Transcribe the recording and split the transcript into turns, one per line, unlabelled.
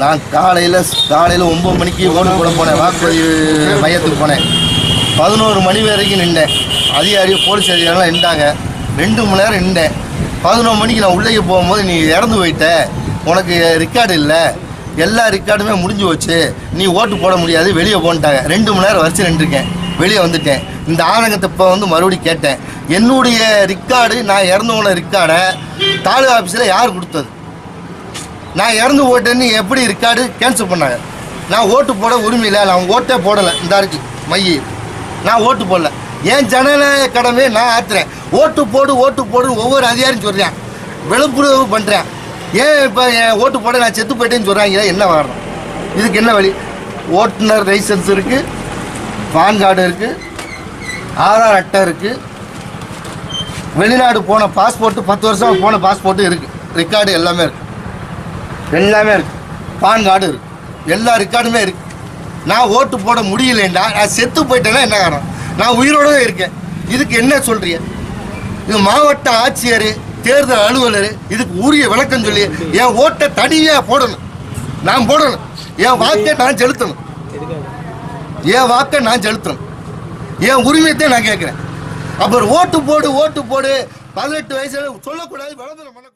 நான் காலையில் 9 மணிக்கு ஓட்டு போட போனேன். வாக்குப்பதிவு மையத்துக்கு போனேன். 11 மணி வரைக்கும் நின்றேன். அதிகாரி போலீஸ் அதிகாரிலாம் நின்றாங்க. 2 மணி நேரம் நின்றேன். 11 மணிக்கு நான் உள்ளே போகும்போது நீ இறந்து போயிட்ட, உனக்கு ரெக்கார்டு இல்லை, எல்லா ரெக்கார்டுமே முடிஞ்சு வச்சு, நீ ஓட்டு போட முடியாது, வெளியே போன்ட்டாங்க. 2 மணி நேரம் வச்சு நின்றுருக்கேன். வெளியே வந்துட்டேன். இந்த ஆதங்கத்தை இப்போ மறுபடியும் கேட்டேன். என்னுடைய ரெக்கார்டு, நான் இறந்து போன ரெக்கார்டை தாலுகா ஆஃபீஸில் யார் கொடுத்தது? நான் இறந்து போயிட்டேன்னு எப்படி ரெக்கார்டு கேன்சல் பண்ணாங்க? நான் ஓட்டு போட உரிமை இல்லை. நான் ஓட்டே போடலை. இந்த இருக்கு மைய, நான் ஓட்டு போடல. என் ஜனநாயக கடமையை நான் ஆற்றுறேன். ஓட்டு போடுன்னு ஒவ்வொரு அதிகாரியும் சொல்கிறேன், விழிப்புணர்வு பண்ணுறேன். ஏன் இப்போ என் ஓட்டு போட நான் செத்து போயிட்டேன்னு சொல்கிறாங்க? என்ன வரணும்? இதுக்கு என்ன வழி? ஓட்டுநர் லைசன்ஸ் இருக்குது, பான் கார்டு இருக்குது, ஆதார் அட்டை இருக்குது, வெளிநாடு போன பாஸ்போர்ட்டு 10 வருஷம் போன பாஸ்போர்ட்டு இருக்குது, ரெக்கார்டு எல்லாமே இருக்குது, பான் கார்டு இருக்குது, எல்லா ரெக்கார்டுமே இருக்குது. நான் ஓட்டு போட முடியலேண்டா, நான் செத்து போயிட்டேன்னா என்ன காரணம்? நான் உயிரோடு இருக்கேன். இதுக்கு என்ன சொல்கிறீங்க? இது மாவட்ட ஆட்சியர், தேர்தல் அலுவலர் இதுக்கு உரிய விளக்கம் சொல்லி என் ஓட்டை தனியாக போடணும். நான் போடணும். என் வாக்கை நான் செலுத்தணும். என் உரிமையத்தை நான் கேட்குறேன். அப்புறம் ஓட்டு போடு 18 வயசுல சொல்லக்கூடாது, விளம்பரம் பண்ணக்கூடாது.